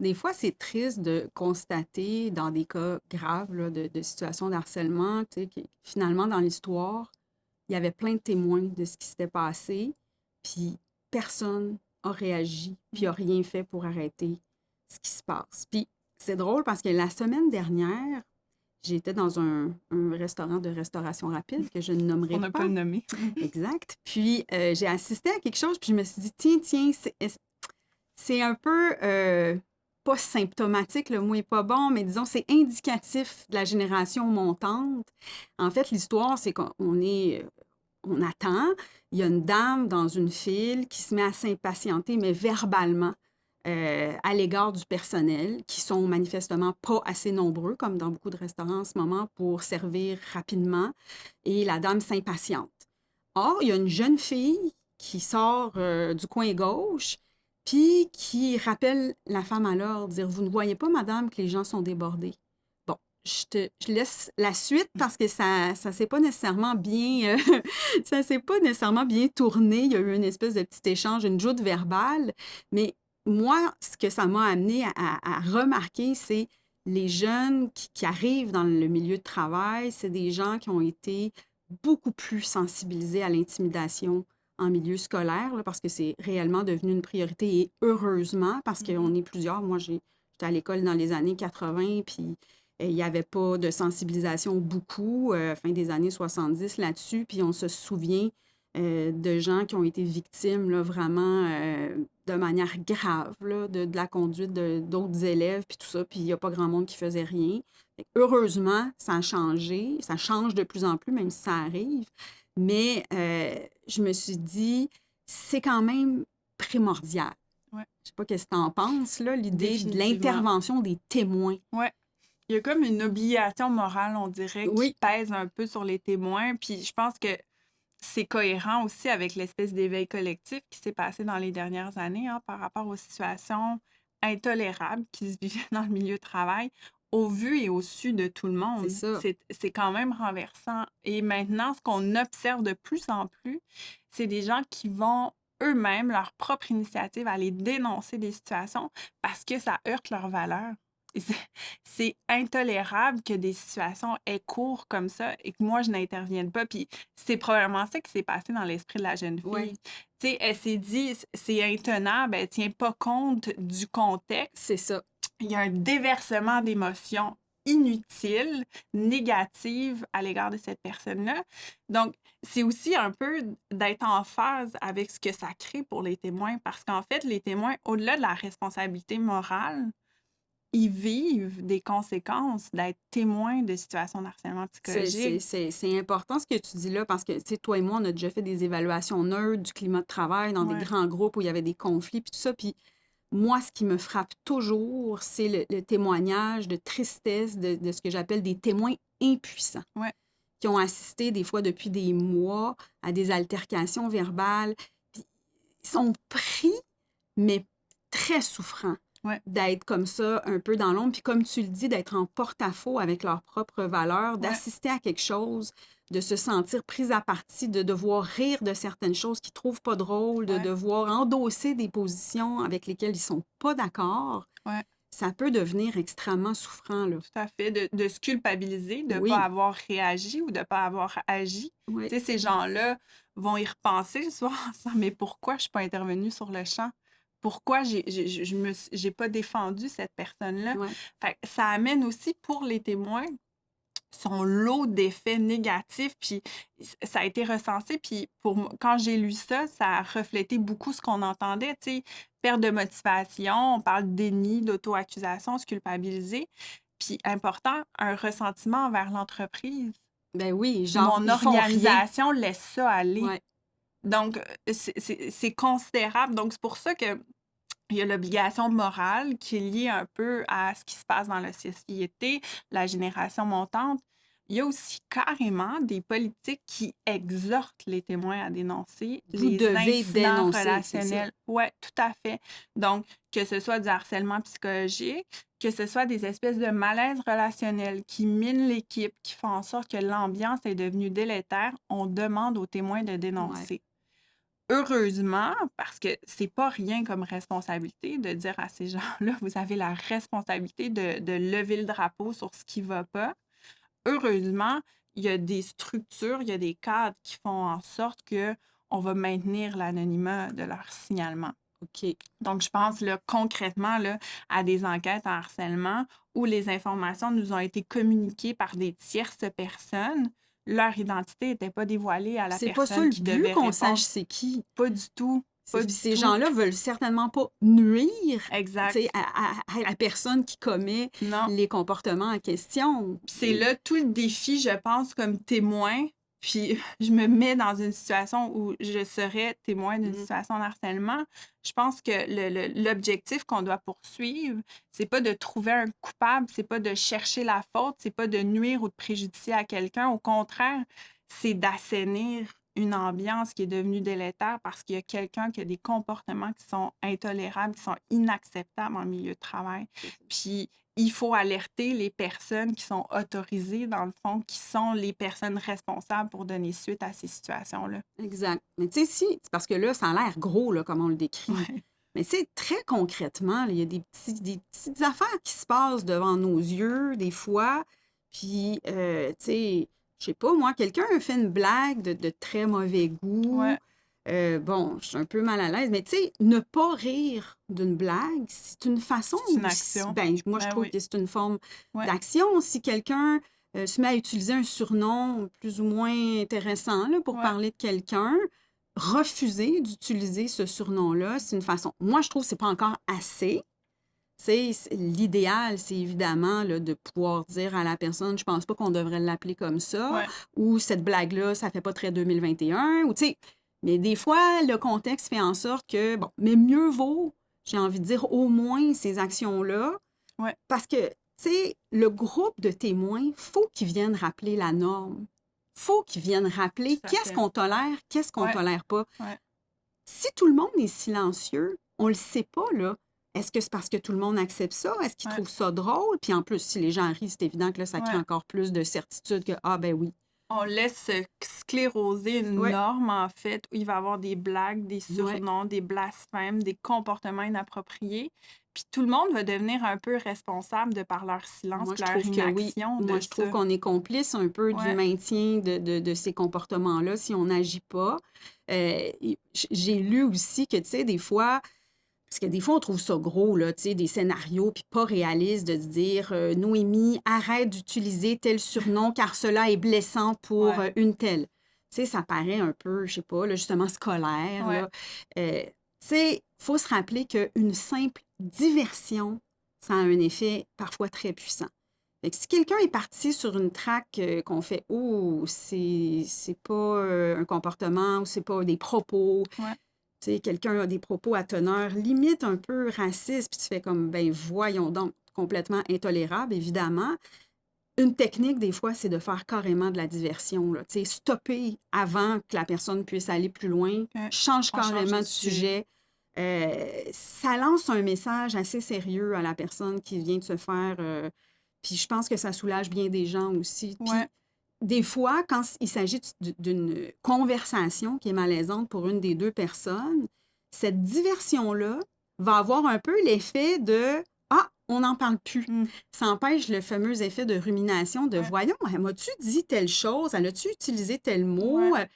Des fois, c'est triste de constater dans des cas graves là, de situations d'harcèlement, tu sais, que finalement, dans l'histoire, il y avait plein de témoins de ce qui s'était passé, puis personne a réagi, puis a rien fait pour arrêter ce qui se passe. Puis c'est drôle parce que la semaine dernière, j'étais dans un restaurant de restauration rapide que je ne Pour nommerai ne pas pas. le nommer. Exact. Puis j'ai assisté à quelque chose, puis je me suis dit, tiens, c'est un peu pas symptomatique, le mot est pas bon, mais disons, c'est indicatif de la génération montante. En fait, l'histoire, c'est on attend, il y a une dame dans une file qui se met à s'impatienter, mais verbalement, à l'égard du personnel, qui sont manifestement pas assez nombreux, comme dans beaucoup de restaurants en ce moment, pour servir rapidement, et la dame s'impatiente. Or, il y a une jeune fille qui sort du coin gauche, puis qui rappelle la femme à l'ordre, dire, vous ne voyez pas, madame, que les gens sont débordés. Bon, je laisse la suite parce que ça s'est pas nécessairement bien, ça s'est pas nécessairement bien tourné. Il y a eu une espèce de petit échange, une joute verbale. Mais moi, ce que ça m'a amené à remarquer, c'est les jeunes qui arrivent dans le milieu de travail, c'est des gens qui ont été beaucoup plus sensibilisés à l'intimidation en milieu scolaire, là, parce que c'est réellement devenu une priorité et heureusement, parce qu'on est plusieurs. Moi, j'étais à l'école dans les années 80, puis il n'y avait pas de sensibilisation beaucoup, fin des années 70 là-dessus, puis on se souvient de gens qui ont été victimes là, vraiment de manière grave là, de la conduite d'autres élèves, puis tout ça, puis il n'y a pas grand monde qui faisait rien. Heureusement, ça a changé, ça change de plus en plus, même si ça arrive, mais je me suis dit, c'est quand même primordial. Ouais, Je sais pas qu'est-ce que tu en penses, là, l'idée de définitivement. l'intervention des témoins. Ouais. Il y a comme une obligation morale, on dirait, qui Oui, pèse un peu sur les témoins. Puis je pense que c'est cohérent aussi avec l'espèce d'éveil collectif qui s'est passé dans les dernières années hein, par rapport aux situations intolérables qui se vivaient dans le milieu de travail. Au vu et au su de tout le c'est monde, ça. c'est quand même renversant. Et maintenant, ce qu'on observe de plus en plus, c'est des gens qui vont eux-mêmes, leur propre initiative, aller dénoncer des situations parce que ça heurte leurs valeurs. Et c'est intolérable que des situations aient cours comme ça et que moi, je n'intervienne pas. Puis c'est probablement ça qui s'est passé dans l'esprit de la jeune Ouais, fille. Tu sais, elle s'est dit, c'est intenable, elle tient pas compte du contexte. c'est ça. Il y a un déversement d'émotions inutiles, négatives à l'égard de cette personne-là. Donc, c'est aussi un peu d'être en phase avec ce que ça crée pour les témoins, parce qu'en fait, les témoins, au-delà de la responsabilité morale, ils vivent des conséquences d'être témoins de situations d'harcèlement psychologique. C'est important ce que tu dis là parce que, tu sais, toi et moi, on a déjà fait des évaluations neutres du climat de travail dans des Ouais, grands groupes où il y avait des conflits, puis tout ça. Puis moi, ce qui me frappe toujours, c'est le témoignage de tristesse de ce que j'appelle des témoins impuissants, ouais, qui ont assisté des fois depuis des mois à des altercations verbales. Puis ils sont pris, mais très souffrants ouais, d'être comme ça, un peu dans l'ombre. Puis comme tu le dis, d'être en porte-à-faux avec leurs propres valeurs, ouais, d'assister à quelque chose, de se sentir prise à partie, de devoir rire de certaines choses qu'ils trouvent pas drôles, de ouais, devoir endosser des positions avec lesquelles ils sont pas d'accord. ouais. Ça peut devenir extrêmement souffrant, là. Tout à fait, de se culpabiliser, de ne pas Oui, avoir réagi ou de ne pas avoir agi. oui, Tu sais, ces gens-là vont y repenser le soir en se disant, mais pourquoi je ne suis pas intervenue sur le champ? Pourquoi j'ai pas défendu cette personne-là? oui. Fait que ça amène aussi pour les témoins son lot d'effets négatifs, puis ça a été recensé, puis quand j'ai lu ça, ça a reflété beaucoup ce qu'on entendait, tu sais, perte de motivation, on parle de déni, d'auto-accusation, se culpabiliser, puis important, un ressentiment envers l'entreprise. Ben oui, genre, Mon ils font rien. organisation laisse ça aller. Ouais. Donc, c'est considérable. Donc, c'est pour ça que il y a l'obligation morale qui est liée un peu à ce qui se passe dans la société, la génération montante. Il y a aussi carrément des politiques qui exhortent les témoins à dénoncer Vous les devez incidents dénoncer, c'est ça. relationnels. Oui, tout à fait. Donc, que ce soit du harcèlement psychologique, que ce soit des espèces de malaises relationnels qui minent l'équipe, qui font en sorte que l'ambiance est devenue délétère, on demande aux témoins de Ouais. dénoncer. heureusement, parce que c'est pas rien comme responsabilité de dire à ces gens-là, vous avez la responsabilité de lever le drapeau sur ce qui va pas. Heureusement, il y a des structures, il y a des cadres qui font en sorte que on va maintenir l'anonymat de leur signalement. OK. Donc, je pense là, concrètement là, à des enquêtes en harcèlement où les informations nous ont été communiquées par des tierces personnes. Leur identité n'était pas dévoilée à la C'est pas ça personne le qui but devait qu'on répondre. sache c'est qui. Pas du tout. Pas du Ces tout. gens-là veulent certainement pas nuire, tu Exact. sais, à la personne qui commet Non. les comportements en question. Puis c'est là tout le défi, je pense, comme témoin. Puis je me mets dans une situation où je serais témoin d'une Mhm. situation de harcèlement. Je pense que l'objectif qu'on doit poursuivre, c'est pas de trouver un coupable, c'est pas de chercher la faute, c'est pas de nuire ou de préjudicer à quelqu'un. Au contraire, c'est d'assainir une ambiance qui est devenue délétère parce qu'il y a quelqu'un qui a des comportements qui sont intolérables, qui sont inacceptables en milieu de travail. Puis il faut alerter les personnes qui sont autorisées, dans le fond, qui sont les personnes responsables pour donner suite à ces situations-là. Exact. Mais tu sais, si, c'est parce que là, ça a l'air gros, là, comme on le décrit. Ouais. Mais tu sais, très concrètement, là, il y a des petites affaires qui se passent devant nos yeux, des fois. Puis, tu sais, je sais pas, moi, quelqu'un a fait une blague de très mauvais goût. Ouais. Bon, je suis un peu mal à l'aise, mais tu sais, ne pas rire d'une blague, c'est une façon C'est une aussi, action. ben, moi, je Ben trouve oui. que c'est une forme Ouais. d'action. Si quelqu'un se met à utiliser un surnom plus ou moins intéressant là, pour Ouais. parler de quelqu'un, refuser d'utiliser ce surnom-là, c'est une façon. Moi, je trouve que c'est pas encore assez. L'idéal, c'est évidemment là, de pouvoir dire à la personne, je pense pas qu'on devrait l'appeler comme ça, Ouais. ou cette blague-là, ça fait pas très 2021, ou tu sais, mais des fois, le contexte fait en sorte que, bon, mais mieux vaut, j'ai envie de dire, au moins ces actions-là, Ouais. parce que, tu sais, le groupe de témoins, faut qu'ils viennent rappeler la norme. Faut qu'ils viennent rappeler Tout à qu'est-ce fait. qu'on tolère, qu'est-ce qu'on Ouais. tolère pas. Ouais. Si tout le monde est silencieux, on le sait pas, là. Est-ce que c'est parce que tout le monde accepte ça? Est-ce qu'ils Ouais. trouvent ça drôle? Puis en plus, si les gens rient, c'est évident que là, ça crée Ouais. encore plus de certitude que, ah ben oui. On laisse scléroser une Ouais. norme, en fait, où il va y avoir des blagues, des Ouais. surnoms, des blasphèmes, des comportements inappropriés. Puis tout le monde va devenir un peu responsable de par leur silence, Moi, je leur trouve que oui. inaction Moi, de je trouve ça. qu'on est complice un peu du Ouais. maintien de ces comportements-là si on n'agit pas. J'ai lu aussi que, tu sais, des fois, parce que des fois, on trouve ça gros, là, tu sais, des scénarios, puis pas réalistes de se dire Noémie, arrête d'utiliser tel surnom car cela est blessant pour Ouais. une telle. Tu sais, ça paraît un peu, je sais pas, là, justement scolaire, Ouais. là. Tu sais, il faut se rappeler qu'une simple diversion, ça a un effet parfois très puissant. Fait que si quelqu'un est parti sur une traque qu'on fait, oh, c'est pas un comportement ou c'est pas des propos, Ouais. tu sais, quelqu'un a des propos à teneur limite un peu racistes, puis tu fais comme, ben voyons donc, complètement intolérable, évidemment. Une technique, des fois, c'est de faire carrément de la diversion, là. Tu sais, stopper avant que la personne puisse aller plus loin, Ouais. change On change carrément de de sujet. Ça lance un message assez sérieux à la personne qui vient de se faire. Puis je pense que ça soulage bien des gens aussi. Puis Ouais. des fois, quand il s'agit d'une conversation qui est malaisante pour une des deux personnes, cette diversion-là va avoir un peu l'effet de Ah, on n'en parle plus. Mm. Ça empêche le fameux effet de rumination de Ouais. Voyons, elle m'a-tu dit telle chose? Elle a-tu utilisé tel mot? Ouais.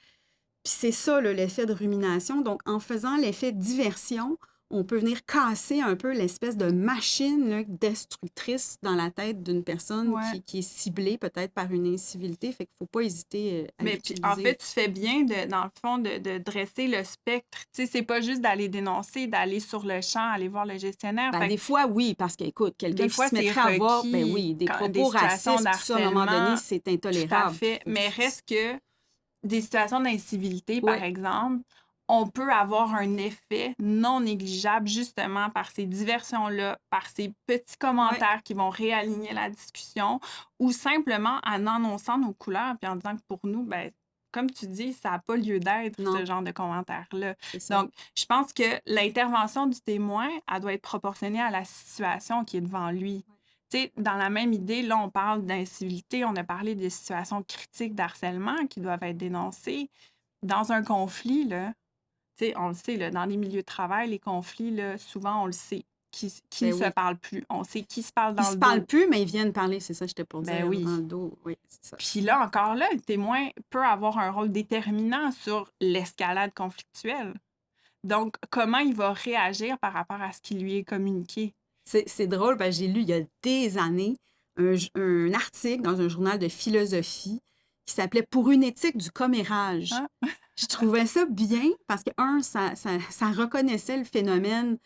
Puis c'est ça, là, l'effet de rumination. Donc, en faisant l'effet diversion, on peut venir casser un peu l'espèce de machine là, destructrice dans la tête d'une personne Ouais. qui est ciblée peut-être par une incivilité. Fait qu'il ne faut pas hésiter à Mais puis, l'utiliser. en fait, tu fais bien, dans le fond, de dresser le spectre. Tu sais, c'est pas juste d'aller dénoncer, d'aller sur le champ, aller voir le gestionnaire. Ben, Fait des que fois, oui, parce qu'écoute, quelqu'un des qui fois, se c'est mettrait à avoir, ben requis oui, des des propos situations racistes, tout ça, à un moment donné, d'harcèlement. c'est Tout à intolérable. fait. Mais reste que des situations d'incivilité, Ouais. par exemple, on peut avoir un effet non négligeable justement par ces diversions-là, par ces petits commentaires qui vont réaligner la discussion ou simplement en annonçant nos couleurs puis en disant que pour nous, ben, comme tu dis, ça n'a pas lieu d'être, Non. ce genre de commentaires-là. C'est ça. Donc, je pense que l'intervention du témoin, elle doit être proportionnée à la situation qui est devant lui. Tu sais, dans la même idée, là, on parle d'incivilité, on a parlé des situations critiques d'harcèlement qui doivent être dénoncées. Dans un conflit, là, Tu sais, on le sait, là, dans les milieux de travail, les conflits, là, souvent, on le sait, qui ne Ben se oui. parle plus. On sait qui se parle Ils dans se le parlent dos. plus, mais ils viennent parler, c'est ça que j'étais pour Ben dire, oui. dans le dos. Oui, c'est ça. Puis là, encore là, le témoin peut avoir un rôle déterminant sur l'escalade conflictuelle. Donc, comment il va réagir par rapport à ce qui lui est communiqué? C'est drôle, parce que j'ai lu il y a des années un article dans un journal de philosophie qui s'appelait Pour une éthique du commérage. Hein? Je trouvais ça bien parce que, ça reconnaissait le phénomène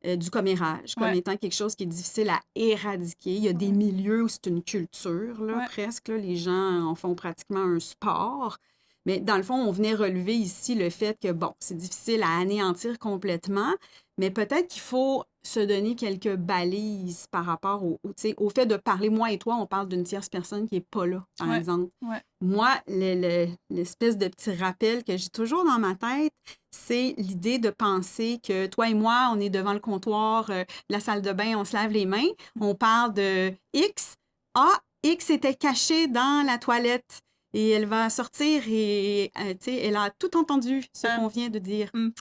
du commérage comme Ouais, étant quelque chose qui est difficile à éradiquer. Il y a des ouais, milieux où c'est une culture, là, ouais. presque. Là, les gens en font pratiquement un sport. Mais dans le fond, on venait relever ici le fait que, bon, c'est difficile à anéantir complètement, mais peut-être qu'il faut se donner quelques balises par rapport tu sais, au fait de parler, moi et toi, on parle d'une tierce personne qui n'est pas là, par Ouais, exemple. ouais. Moi, l'espèce de petit rappel que j'ai toujours dans ma tête, c'est l'idée de penser que toi et moi, on est devant le comptoir de la salle de bain, on se lave les mains, on parle de X. Ah, X était caché dans la toilette et elle va sortir et tu sais, elle a tout entendu ce Hein? qu'on vient de dire. Hum.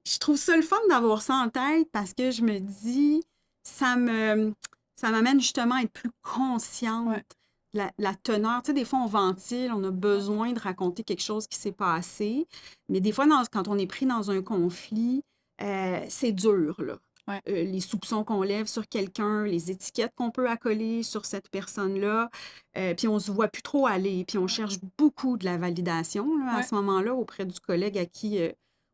Je trouve ça le fun d'avoir ça en tête parce que je me dis, ça me, ça m'amène justement à être plus consciente Ouais, de la teneur. Tu sais, des fois, on ventile, on a besoin de raconter quelque chose qui s'est passé, mais des fois, quand on est pris dans un conflit, c'est dur, là. ouais, Les soupçons qu'on lève sur quelqu'un, les étiquettes qu'on peut accoler sur cette personne-là, puis on se voit plus trop aller, puis on cherche beaucoup de la validation là, à ouais. ce moment-là auprès du collègue à qui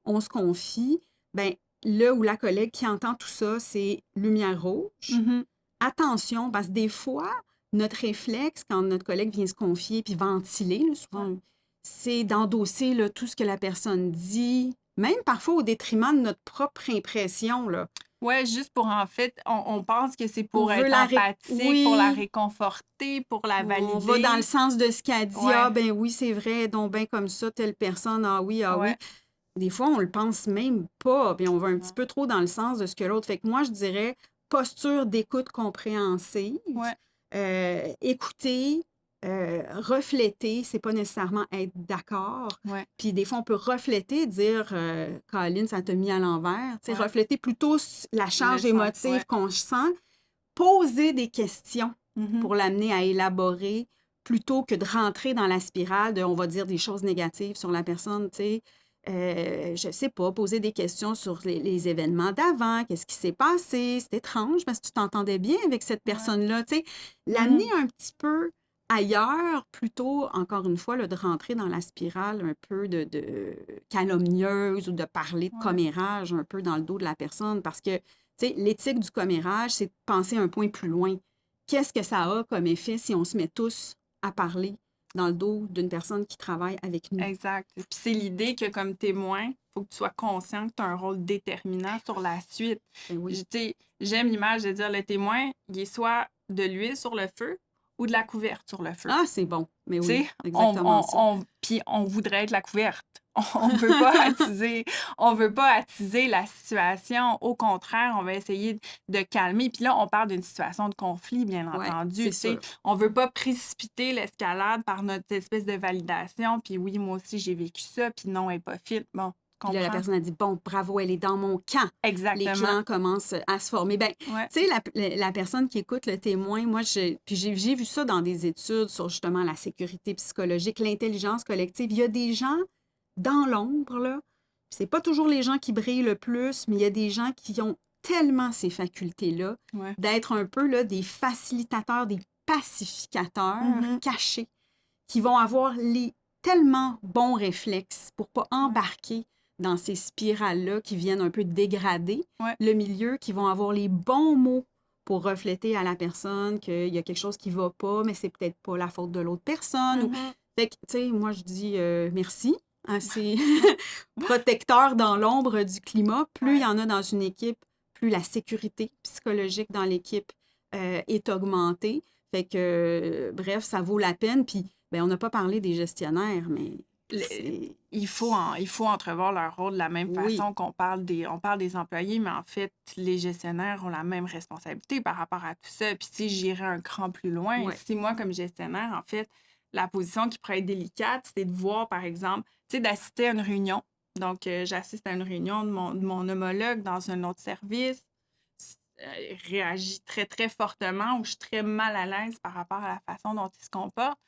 on se confie. Ben, le ou la collègue qui entend tout ça, c'est lumière rouge. Mhm. Attention, parce que des fois, notre réflexe, quand notre collègue vient se confier puis ventiler, là, Ouais. souvent, c'est d'endosser là, tout ce que la personne dit, même parfois au détriment de notre propre impression, là. Ouais, juste pour, en fait, on pense que c'est On pour veut être empathique, pour la Oui, réconforter, pour la on va dans le valider. sens de ce qu'elle dit. Ouais, Ah, ben oui, c'est vrai, donc ben comme ça, telle personne, ah oui, ah oui. ouais, Des fois, on le pense même pas, puis on va un petit non. peu trop dans le sens de ce que l'autre. Fait que moi, je dirais posture d'écoute compréhensive, Ouais, écouter, refléter, c'est pas nécessairement être d'accord. ouais, Puis des fois, on peut refléter, dire Colin, ça t'a mis à l'envers. Tu sais, ouais. refléter plutôt la Le charge sens, émotive ouais. qu'on sent, poser des questions Mhm. pour l'amener à élaborer plutôt que de rentrer dans la spirale de on va dire des choses négatives sur la personne, tu sais. Je sais pas, poser des questions sur les événements d'avant, qu'est-ce qui s'est passé, c'est étrange parce que tu t'entendais bien avec cette Ouais. personne-là, tu sais. L'amener Mhm. un petit peu ailleurs, plutôt, encore une fois, là, de rentrer dans la spirale un peu de calomnieuse ou de parler de Ouais. commérage un peu dans le dos de la personne parce que, tu sais, l'éthique du commérage, c'est de penser un point plus loin. Qu'est-ce que ça a comme effet si on se met tous à parler dans le dos d'une personne qui travaille avec nous? Exact. Puis c'est l'idée que comme témoin, il faut que tu sois conscient que tu as un rôle déterminant sur la suite. Ben oui. Tu sais, j'aime l'image de dire le témoin, il est soit de l'huile sur le feu ou de la couverte sur le feu. Ah, c'est bon. Mais Tu oui, sais, exactement ça. puis on voudrait être la couverte. On veut pas attiser, on veut pas attiser la situation. Au contraire, on va essayer de calmer. Puis là, on parle d'une situation de conflit, bien Ouais, entendu. c'est Tu sais, sûr. on veut pas précipiter l'escalade par notre espèce de validation. Puis oui, moi aussi, j'ai vécu ça. Puis non, elle est pas fit. Bon, tu Puis là, la comprends? personne a dit, bon, bravo, elle est dans mon camp. Les Exactement. clans commencent à se former. Ben, Ouais. tu sais, la personne qui écoute le témoin, moi, puis j'ai vu ça dans des études sur justement la sécurité psychologique, l'intelligence collective. Il y a des gens dans l'ombre, là. C'est pas toujours les gens qui brillent le plus, mais il y a des gens qui ont tellement ces facultés-là Ouais. d'être un peu là, des facilitateurs, des pacificateurs Mhm. cachés, qui vont avoir les tellement bons réflexes pour pas Ouais. embarquer dans ces spirales-là qui viennent un peu dégrader Ouais. le milieu, qui vont avoir les bons mots pour refléter à la personne qu'il y a quelque chose qui va pas, mais c'est peut-être pas la faute de l'autre personne. Mhm. Fait que, tu sais, moi, je dis merci à ces protecteurs dans l'ombre du climat. Plus il y Ouais. en a dans une équipe, plus la sécurité psychologique dans l'équipe est augmentée. Fait que, bref, ça vaut la peine. Puis, ben, on n'a pas parlé des gestionnaires, mais c'est... Il faut entrevoir leur rôle de la même Oui, façon on parle des employés, mais en fait, les gestionnaires ont la même responsabilité par rapport à tout ça. Puis, si j'irais un cran plus loin, ouais. si moi, comme gestionnaire, en fait, la position qui pourrait être délicate, c'est de voir, par exemple, tu sais, d'assister à une réunion Donc, j'assiste à une réunion de mon homologue dans un autre service, réagit très, très fortement ou je suis très mal à l'aise par rapport à la façon dont il se comporte.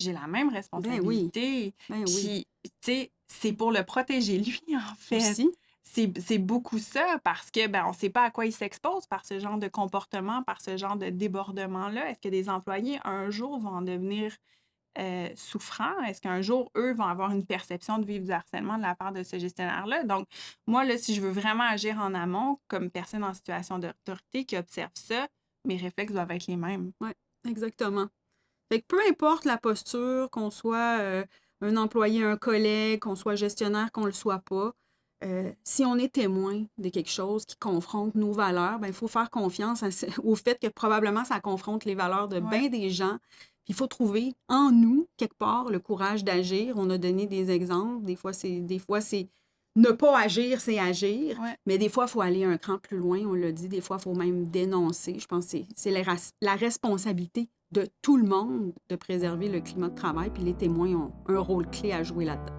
J'ai la même Ben oui, responsabilité. ben oui. Puis, tu sais, c'est pour le protéger lui, en fait. Aussi, C'est beaucoup ça parce que, ben, on ne sait pas à quoi il s'expose par ce genre de comportement, par ce genre de débordement-là. Est-ce que des employés, un jour, vont en devenir souffrants? Est-ce qu'un jour, eux, vont avoir une perception de vivre du harcèlement de la part de ce gestionnaire-là? Donc, moi, là, si je veux vraiment agir en amont, comme personne en situation d'autorité qui observe ça, mes réflexes doivent être les mêmes. oui, exactement. Fait que peu importe la posture, qu'on soit un employé, un collègue, qu'on soit gestionnaire, qu'on le soit pas, si on est témoin de quelque chose qui confronte nos valeurs, ben, il faut faire confiance au fait que probablement ça confronte les valeurs de Ouais. bien des gens. Puis il faut trouver en nous, quelque part, le courage d'agir. On a donné des exemples. Des fois, c'est ne pas agir, c'est agir. Ouais. Mais des fois, il faut aller un cran plus loin, on l'a dit. Des fois, il faut même dénoncer. Je pense que c'est la responsabilité de tout le monde de préserver le climat de travail, puis les témoins ont un rôle clé à jouer là-dedans.